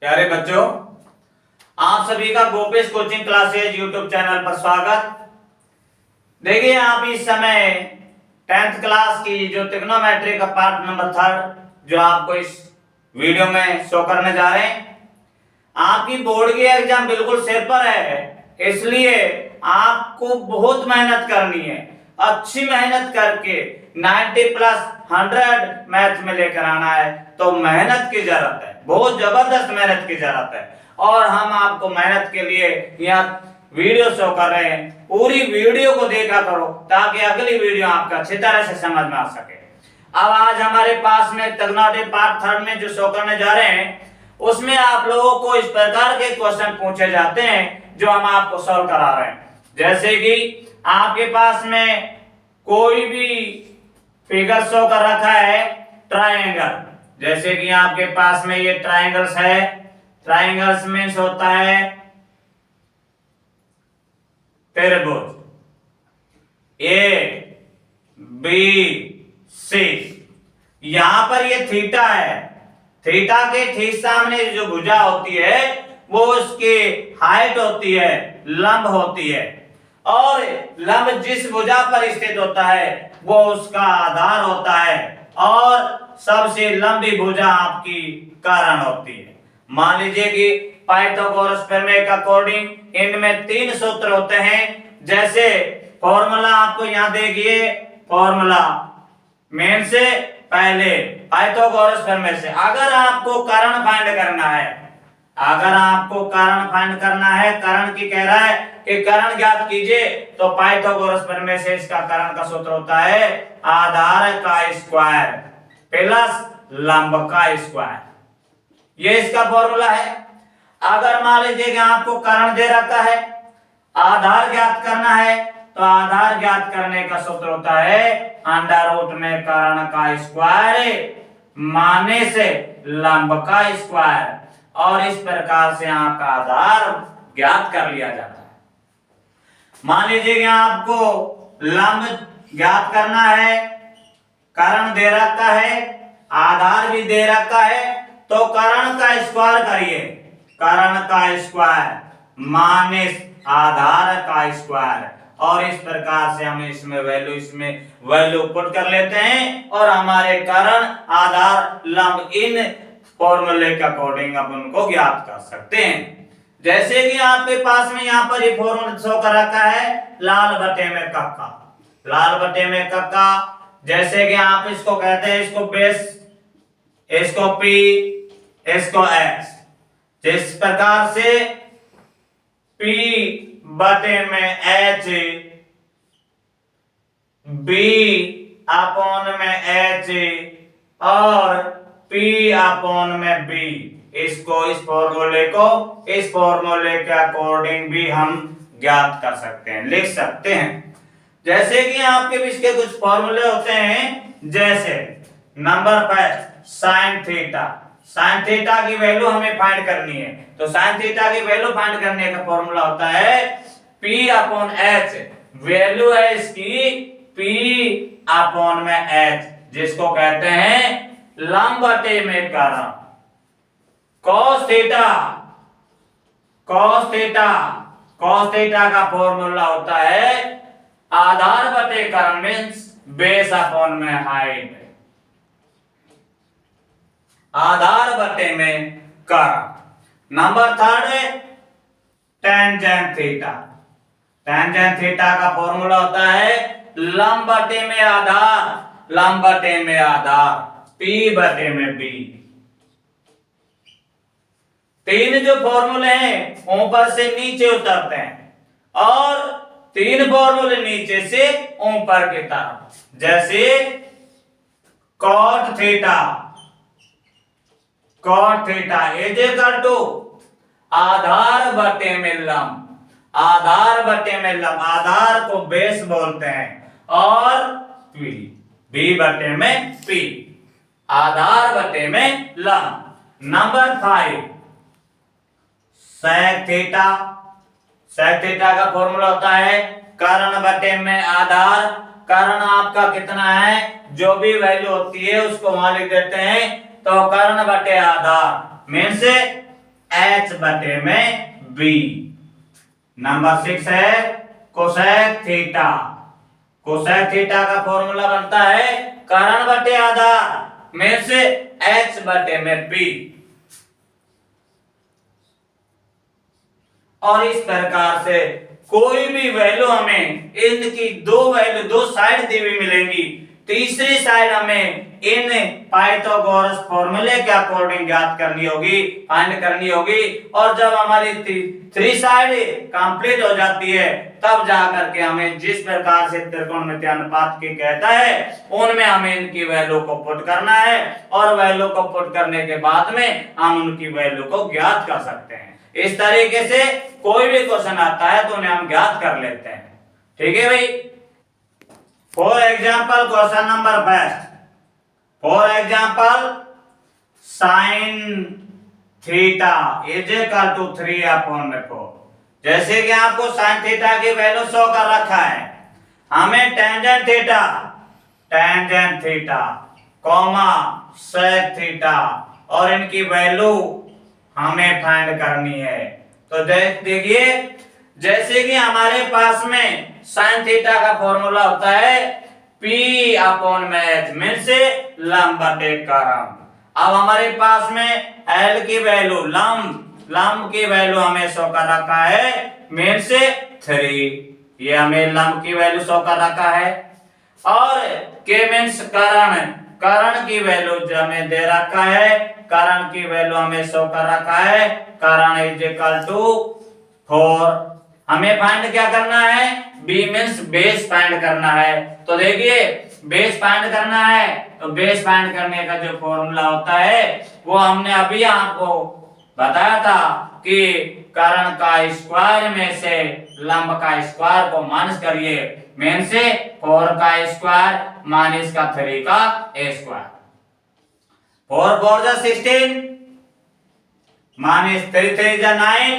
प्यारे बच्चों, आप सभी का Gopesh coaching classes YouTube channel पर स्वागत। देखिए, आप इस समय 10th क्लास की जो ट्रिग्नोमेट्री का पार्ट नंबर 3 जो आपको इस वीडियो में शो करने जा रहे हैं। आपकी बोर्ड की एग्जाम बिल्कुल सिर पर है, इसलिए आपको बहुत मेहनत करनी है। अच्छी मेहनत करके 90+100 मैथ में लेकर आना है, तो मेहनत की जरूरत है, बहुत जबरदस्त मेहनत की जरूरत है। और हम आपको मेहनत के लिए यहाँ वीडियो शो कर रहे हैं। पूरी वीडियो को देखा करो ताकि अगली वीडियो आपका अच्छी तरह से समझ में आ सके। अब आज हमारे पास में ट्रिग्नोमेट्री पार्ट 3 में जो शो करने जा रहे हैं, उसमें आप लोगों को इस प्रकार के क्वेश्चन पूछे जाते हैं जो हम आपको सॉल्व करा रहे हैं। जैसे कि आपके पास में कोई भी फिगर शो कर रखा है ट्रायंगल, जैसे कि आपके पास में ये ट्रायंगल्स है। ट्रायंगल्स में होता है त्रिभुज ए बी सी। यहां पर ये थीटा है, थीटा के ठीक सामने जो भुजा होती है वो उसकी हाइट होती है, लंब होती है, और लंब जिस भुजा पर स्थित होता है वो उसका आधार होता है, और सबसे लंबी भुजा आपकी कर्ण होती है। मान लीजिए कि पाइथागोरस प्रमेय के अकॉर्डिंग इनमें 3 सूत्र होते हैं। जैसे फॉर्मूला आपको यहां देखिए, फॉर्मूला मेन से पहले पाइथागोरस प्रमेय से अगर आपको कर्ण फाइंड करना है, अगर आपको कर्ण फाइंड करना है, कर्ण की कह रहा है कि कर्ण ज्ञात कीजिए, तो पाइथागोरस प्रमेय से इसका कर्ण का सूत्र होता है आधार का स्क्वायर प्लस लंब का स्क्वायर। ये इसका फॉर्मूला है। अगर मान लीजिए कि आपको कर्ण दे रखा है, आधार ज्ञात करना है, तो आधार ज्ञात करने का सूत्र होता है अंडर रूट में कर्ण का स्क्वायर माने से लंब का स्क्वायर, और इस प्रकार से आपका आधार ज्ञात कर लिया जाता है। मान लीजिए कि आपको लंब ज्ञात करना है, कर्ण दे रखा है, आधार भी दे रखा है, तो कर्ण का स्क्वायर करिए, कर्ण का स्क्वायर माने आधार का स्क्वायर, और इस प्रकार से हम इसमें वैल्यू पुट कर लेते हैं, और हमारे कर्ण आधार लंब इन फॉर्मूले के अकॉर्डिंग आप उनको ज्ञात कर सकते हैं। जैसे कि आपके पास में यहाँ पर ये फॉर्मूला शो कर रखा है लाल बटे में कक्का, लाल बटे में कक्का। जैसे कि आप इसको कहते हैं, इसको बेस, इसको पी, इसको एक्स। जिस प्रकार से पी बटे में एच, बी अपॉन में एच, और पी अपॉन में बी, इसको इस फॉर्मूले के अकॉर्डिंग भी हम ज्ञात कर सकते हैं, लिख सकते हैं। जैसे कि आपके भी इसके कुछ फॉर्मूले होते हैं, जैसे number 5 sine theta. Sign theta की वैल्यू हमें फाइंड करनी है, तो साइन थीटा की वैल्यू फाइंड करने का फॉर्मूला होता है P अपॉन H। वैल्यू है इसकी P अपॉन में H, जिसको कहते हैं लंब बटे में कर्ण। cos theta, cos theta, cos theta का फॉर्मूला होता है आधार बटे कर्ण मींस बेस अपॉन में हाइट, आधार बटे में कर्ण। Number 3 tangent theta. Tangent theta का फॉर्मूला होता है लंब बटे में आधार, लंब बटे में आधार, P बटे में B। 3 जो फॉर्मूले हैं ऊपर से नीचे उतरते हैं, और 3 फॉर्मूले नीचे से ऊपर की तरफ। जैसे cot theta, cot theta is equal to आधार बटे में लंब, आधार बटे में लंब, आधार को बेस बोलते हैं, और B बटे में P, आधार बटे में लंब। Number 5 sec theta. sec theta का फॉर्मूला होता है कर्ण बटे में आधार। कर्ण आपका कितना है, जो भी वैल्यू होती है उसको वहां लिख देते हैं, तो कर्ण बटे आधार में से h बटे में b। नंबर 6 है कोसेक थीटा। कोसेक थीटा का फॉर्मूला बनता है करण बटे आधार में से h बटे में b। और इस प्रकार से कोई भी वैल्यू हमें इनकी दो वैल्यू दो साइड दी हुई मिलेंगी, तीसरी साइड हमें इन पाइथागोरस फॉर्मूले के अकॉर्डिंग ज्ञात करनी होगी, फाइंड करनी होगी। और जब हमारी थ्री साइड कंप्लीट हो जाती है तब जाकर के हमें जिस प्रकार से त्रिकोणमितीय अनुपात की कहता है उनमें हमें इनकी वैल्यू को पुट करना है और वैल्यू को पुट करने के बाद में हम उनकी वैल्यू को ज्ञात कर सकते हैं। इस तरीके से कोई भी क्वेश्चन आता है तो उन्हें हम ज्ञात कर लेते हैं। ठीक है भाई। For example question number first, for example sine theta is equal to 3/4। जैसे कि आपको साइन थीटा की वैल्यू शो कर रखा है, हमें tangent theta comma sec theta और इनकी वैल्यू हमें फाइंड करनी है। तो देखिए जैसे कि हमारे पास में साइन थीटा का फॉर्मूला होता है P/h में से लंब बटे करण। अब हमारे पास में L की वैल्यू लंब की वैल्यू हमें शो कर रखा है में से 3, ये हमें लंब की वैल्यू शो कर रखा है। और K मींस करण की वैल्यू जो हमें दे रखा है, करण की वैल्यू हमें शो कर रखा है, करण इज इक्वल टू 4। हमें फाइंड क्या करना है, B मींस बेस फाइंड करना है। तो देखिए बेस फाइंड करना है तो बेस फाइंड करने का जो फॉर्मूला होता है वो हमने अभी आपको बताया था कि करण का स्क्वायर में से लंब का स्क्वायर को माइनस करिए, में से 4 का स्क्वायर माइनस का 3 का स्क्वायर। 4 4 जा 16 माइनस 3 3 जा 9,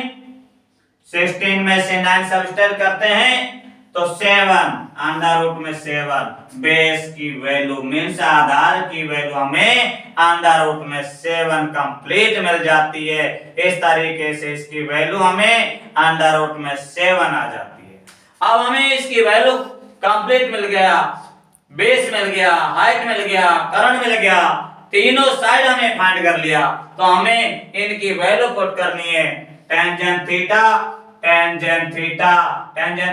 16 में से 9 सब्ट्रैक्ट करते हैं तो 7 अंडर रूट में 7। बेस की वैल्यू मींस आधार की वैल्यू हमें अंडर रूट में 7 कंप्लीट मिल जाती है। इस तरीके से इसकी वैल्यू हमें अंडर रूट में 7 आ जाती है। अब हमें इसकी वैल्यू कंप्लीट मिल गया, बेस मिल गया, हाइट मिल गया, करण मिल गया, तीनों साइड हमें फाइंड कर लिया। तो हमें इनकी वैल्यू पुट करनी है। टेंजेंट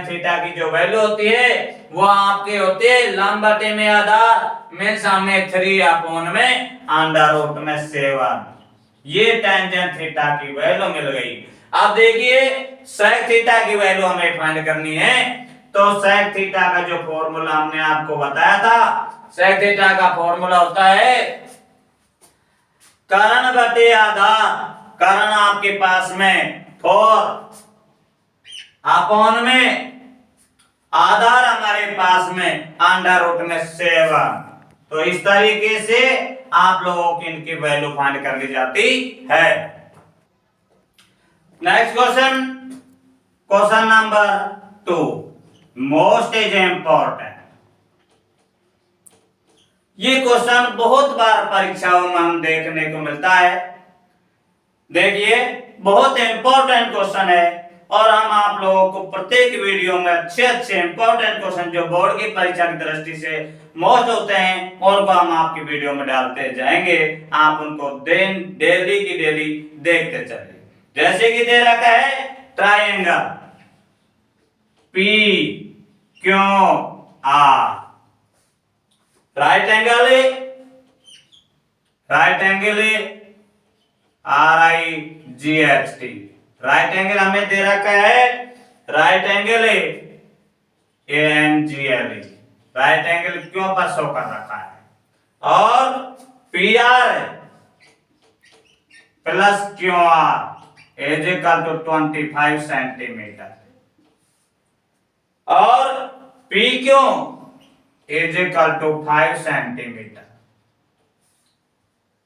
थीटा की जो वैल्यू होती है वो आपके होती है लंब बटे में आधार में सामने 3/4 में अंडर रूट में 7। ये टेंजेंट थीटा की वैल्यू मिल गई। अब देखिए सेक थीटा की वैल्यू हमें फाइंड करनी है। तो सेक थीटा का जो फॉर्मूला हमने आपको बताया था, सेक थीटा का फॉर्मूला होता है करण बटे आधार। करण आपके पास में 4/, में आधार हमारे पास में अंडर रूट में 7। तो इस तरीके से आप लोगों की इनकी वैल्यू फाइंड कर ली जाती है। Next question, question number 2 most is important. ये क्वेश्चन बहुत बार परीक्षाओं में हम देखने को मिलता है। देखिए बहुत इंपॉर्टेंट क्वेश्चन है और हम आप लोगों को प्रत्येक वीडियो में अच्छे इंपॉर्टेंट क्वेश्चन जो बोर्ड की परीक्षा की दृष्टि से मोस्ट होते हैं उनको हम आपकी वीडियो में डालते जाएंगे। आप उनको डेली की डेली देखते चलिए। जैसे कि दे रखा है triangle P Q R, right angle RIGHT। Right angle हमें दे रखा है right angle ANGLE। Right angle Q पर शो कर रखा है। और PR plus QR is equal to 25 centimetre और PQ is equal to 5 centimetre.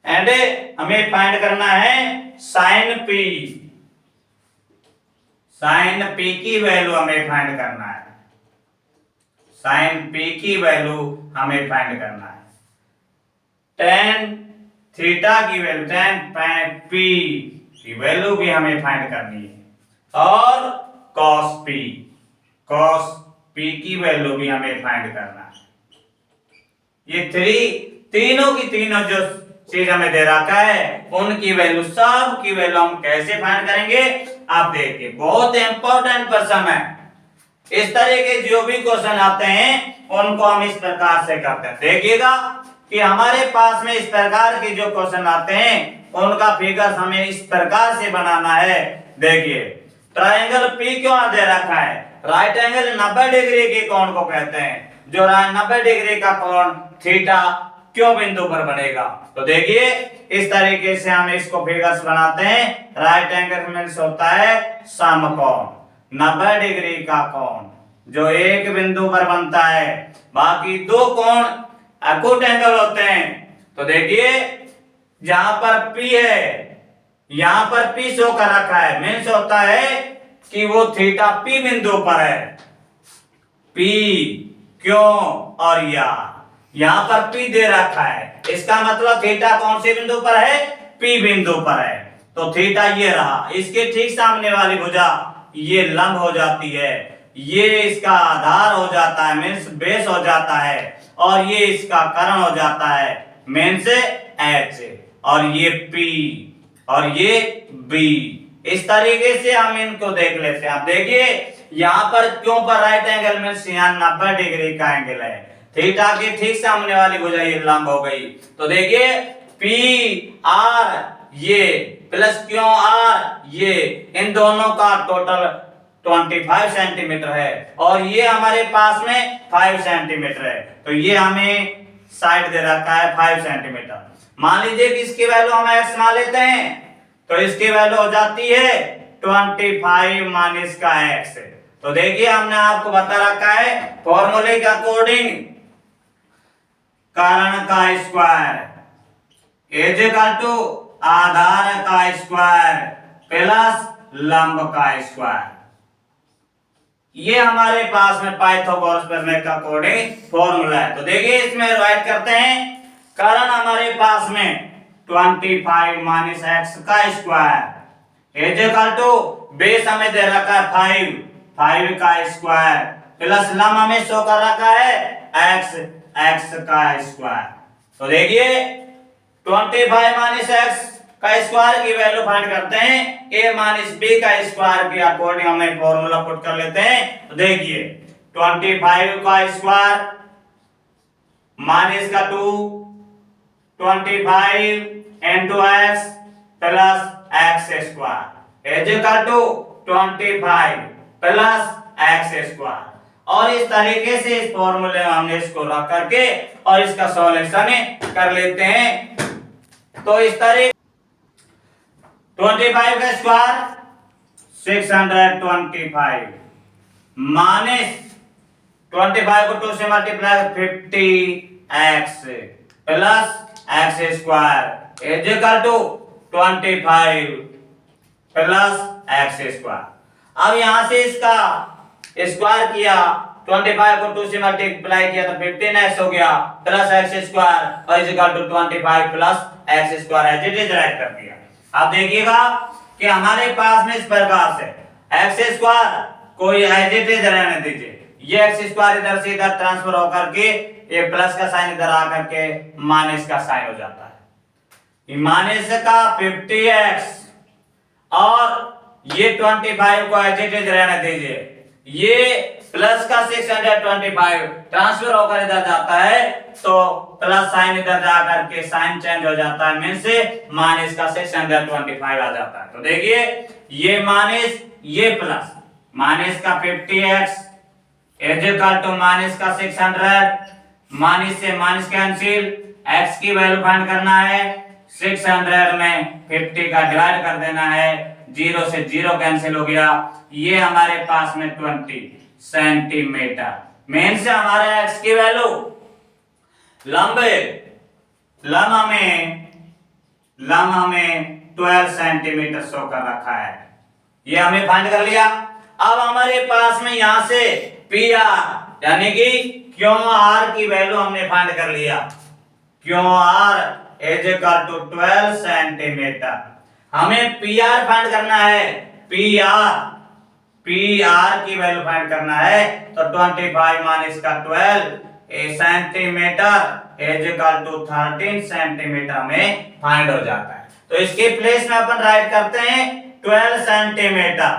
And हमें फाइंड करना है साइन P की वैल्यू हमें फाइंड करना है। साइन P की वैल्यू हमें फाइंड करना है। टेन थीटा की वैल्यू टेन P की वैल्यू भी हमें फाइंड करनी है और कॉस पी की वैल्यू भी हमें फाइंड करना है। ये तीनों की तीनों जो चीज हमें दे रखा है उनकी वैल्यू, सब की वैल्यू हम कैसे फाइंड करेंगे आप देखिए, बहुत इंपॉर्टेंट क्वेश्चन है। इस तरह के जो भी क्वेश्चन आते हैं उनको हम इस प्रकार से करते हैं। देखिएगा कि हमारे पास में इस प्रकार के जो क्वेश्चन आते हैं उनका फिगर्स हमें इस प्रकार से बनाना है। देखिए ट्रायंगल पी क्यों दे रखा है, राइट एंगल 90 डिग्री के कोण को कहते हैं, जो 90 डिग्री का कोण थीटा क्यों बिंदु पर बनेगा। तो देखिए इस तरीके से हम इसको फिगर्स बनाते हैं। राइट एंगल मींस होता है समकोण, 90 डिग्री का कोण जो एक बिंदु पर बनता है, बाकी दो कोण अकूट एंगल होते हैं। तो देखिए जहां पर P है, यहां पर P शो कर रखा है, मींस होता है कि वो थीटा P बिंदु पर है। P क्यों और यहां पर P दे रखा है, इसका मतलब थीटा कौन से बिंदु पर है, P बिंदु पर है। तो थीटा ये रहा, इसके ठीक सामने वाली भुजा ये लंब हो जाती है, ये इसका आधार हो जाता है मींस बेस हो जाता है, और ये इसका कर्ण हो जाता है मींस H, और ये P और ये B। इस तरीके से हम इनको देख लेते हैं। आप देखिए यहाँ पर क्यों पर राइट एंगल मींस यहाँ 90 डिग्री का एंगल है, थीटा के ठीक सामने वाली भुजा ये लंब हो गई। तो देखिए P R ये प्लस क्यों R ये, इन दोनों का टोटल 25 सेंटीमीटर है, और ये हमारे पास में 5 सेंटीमीटर है। तो ये हमें साइड दे रखा है 5 सेंटीमीटर। मान लीजिए कि इसकी वैल्यू हम x मान लेते हैं, तो इसकी वैल्यू हो जाती है 25 माइनस का x। तो देखिए हमने आपको बता रखा है फॉर्मूले के अकॉर्डिंग कर्ण का स्क्वायर इज इक्वल टू आधार का स्क्वायर प्लस लंब का स्क्वायर। ये हमारे पास में पाइथागोरस प्रमेय का अकॉर्डिंग फॉर्मूला है। तो देखिए इसमें राइट करते हैं, कर्ण हमारे पास में 25 माइनस x का square is equal to base हमें दे रखा है 5 का स्क्वायर प्लस लंब हमें शो कर रखा है x का स्क्वायर। तो देखिए 25 माइनस x का स्क्वायर की वैल्यू फाइंड करते हैं, a माइनस b का स्क्वायर के अकॉर्डिंग हमें फॉर्मूला पुट कर लेते हैं। तो देखिए 25 का स्क्वायर माइनस का 2, 25 into x plus x square is equal to 25 plus x square. और इस तरीके से इस फॉर्मूले में हमने इसको रख करके और इसका सॉल्यूशन कर लेते हैं। तो इस तरीके 25 का स्क्वायर 625 माइनस 25 को 2 से multiply 50x plus x square is equal to 25 plus x square. अब यहां से इसका स्क्वायर किया, 25 को 2 से मल्टीप्लाई किया तो 15x हो गया प्लस x स्क्वायर और is equal to 25 plus x square as it is right कर दिया। अब देखिएगा कि हमारे पास में इस प्रकार से x स्क्वायर कोई एज इट इज रहने दीजिए, ये x स्क्वायर इधर से इधर ट्रांसफर होकर के ये प्लस का साइन इधर आकर के माइनस का साइन हो जाता है, माइनस का 50x और ये 25 को एज इट इज रहने दीजिए, ये प्लस का 625 ट्रांसफर होकर इधर जाता है तो प्लस साइन इधर जाकर के साइन चेंज हो जाता है, मीन से माइनस का 625 आ जाता है। तो देखिए ये माइनस ये प्लस, माइनस का 50x is equal to minus का 600, माइनस से माइनस कैंसिल, x की वैल्यू फाइंड करना है, 600 में 50 का डिवाइड कर देना है, 0 से 0 कैंसिल हो गया, ये हमारे पास में 20 सेंटीमीटर। मेन से हमारे x की वैल्यू लंब हमें 12 सेंटीमीटर शो कर रखा है, ये हमने फाइंड कर लिया। अब हमारे पास में यहां से पी आर यानी कि क्यों आर की वैल्यू हमने फाइंड कर लिया, Q R is equal to 12 centimetre. हमें पी आर फाइंड करना है, पी आर की वैल्यू फाइंड करना है। तो 25 माइनस का 12 centimetre is equal to 13 centimetre में फाइंड हो जाता है। तो इसके प्लेस में अपन राइट करते हैं 12 सेंटीमीटर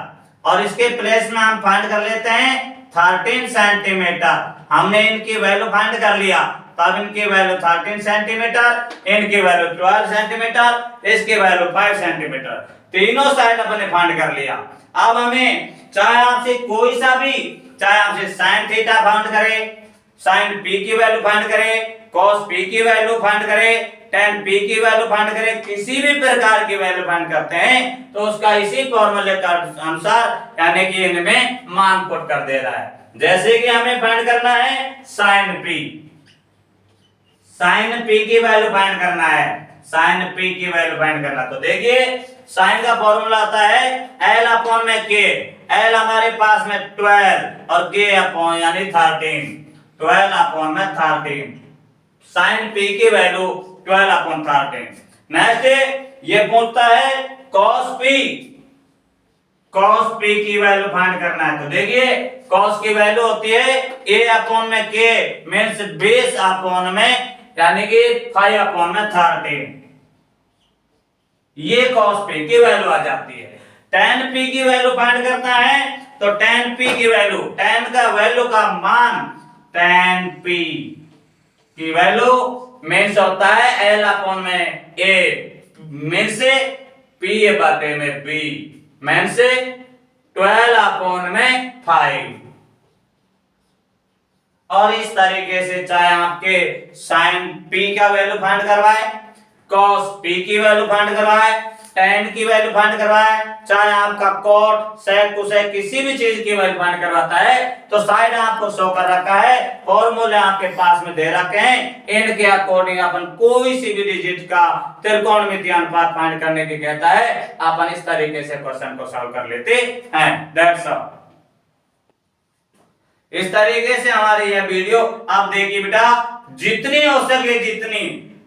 और इसके प्लेस में हम फाइंड कर लेते हैं 13 सेंटीमीटर। हमने इनकी वैल्यू फाइंड कर लिया, तब इनकी वैल्यू 13 सेंटीमीटर, इनकी वैल्यू 12 सेंटीमीटर, इसकी वैल्यू 5 सेंटीमीटर। तीनों साइड अपने फाइंड कर लिया। अब हमें चाहे आपसे कोई सा भी, चाहे आपसे साइन थीटा फाइंड करे, साइन पी की वैल्यू फाइंड करे, कॉस पी की वैल्यू फाइंड करे, टेन पी की वैल्यू फाइंड करे, किसी भी प्रकार की वैल्यू फाइंड करते हैं तो उसका इसी फॉर्मूले के अनुसार यानी कि इनमें मान पुट कर दे रहा है। जैसे कि हमें फाइंड करना है साइन पी, साइन पी की वैल्यू फाइंड करना है, साइन पी की वैल्यू फाइंड करना। तो देखिए साइन का फॉर्मूला आता है एल अपॉन में के, एल हमारे पास में 12 और के अपॉन यानी 13, 12 अपॉन में 13, साइन पी की वैल्यू 12 अपॉन 13। नेक्स्ट ये पूछता है कॉस पी, कॉस पी की वैल्यू फाइंड करना है। तो देखिए कॉस की वैल्यू होती है ए अपॉन में के मींस 20 अपॉन में यानी कि 5 अपॉन में 13, ये कॉस पी की वैल्यू आ जाती है। tan p की वैल्यू फाइंड करना है तो tan p की वैल्यू, tan का वैल्यू का मान, tan p की वैल्यू मींस होता है l अपॉन में a में से p बटे में b में से 12 अपॉन में 5। और इस तरीके से चाहे आपके साइन p का वैल्यू फाइंड करवाए, कॉस p की वैल्यू फाइंड करवाए, tan की वैल्यू फाइंड करवाए, चाहे आपका कॉट सेक कोसेक किसी भी चीज की वैल्यू फाइंड करवाता है तो साइड आपको शो कर रखा है, फॉर्मूले आपके पास में दे रखे हैं, इनके अकॉर्डिंग अपन कोई सी भी डिजिट का त्रिकोणमितीय अनुपात फाइंड करने की कहता है, अपन इस तरीके से क्वेश्चन को सॉल्व कर लेते हैं। That's all. इस तरीके से हमारी यह वीडियो आप देखिए बेटा, जितनी हो सके जितनी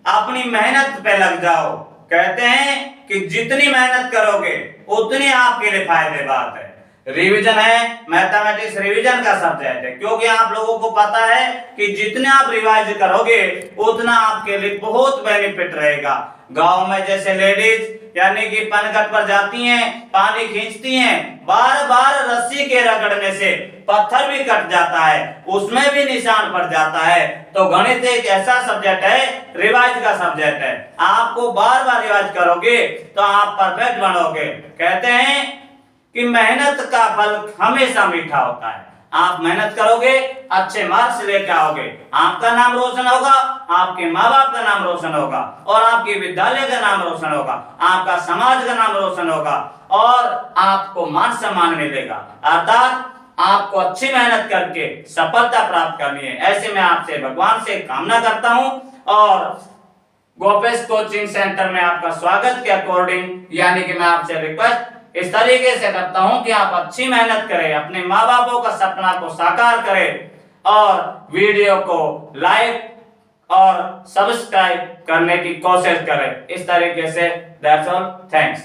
अपनी मेहनत पे लग जाओ। कहते हैं कि जितनी मेहनत करोगे उतनी आपके लिए फायदे बात है। रिवीजन है, मैथमेटिक्स रिवीजन का सब्जेक्ट है, क्योंकि आप लोगों को पता है कि जितने आप रिवाइज करोगे उतना आपके लिए बहुत बेनिफिट रहेगा। गांव में जैसे लेडीज यानी कि पनघट पर जाती हैं, पानी खींचती हैं, बार बार रस्सी के रगड़ने से पत्थर भी कट जाता है, उसमें भी निशान पड़ जाता है। तो गणित एक ऐसा सब्जेक्ट है, रिवाइज का सब्जेक्ट है, आपको बार बार रिवाइज करोगे तो आप परफेक्ट बनोगे। कहते हैं कि मेहनत का फल हमेशा मीठा होता है। आप मेहनत करोगे, अच्छे मार्क्स लेकर आओगे, आपका नाम रोशन होगा, आपके माँ बाप का नाम रोशन होगा और आपके विद्यालय का नाम रोशन होगा, आपका समाज का नाम रोशन होगा और आपको मान सम्मान मिलेगा। अर्थात आपको अच्छी मेहनत करके सफलता प्राप्त करनी है, ऐसे मैं आपसे भगवान से कामना करता हूं। और गोपेश कोचिंग सेंटर में आपका स्वागत के अकॉर्डिंग यानी कि मैं आपसे रिक्वेस्ट इस तरीके से करता हूं कि आप अच्छी मेहनत करें, अपने माँ बापों का सपना को साकार करें और वीडियो को लाइक और सब्सक्राइब करने की कोशिश करें। इस तरीके से दैट्स ऑल, थैंक्स।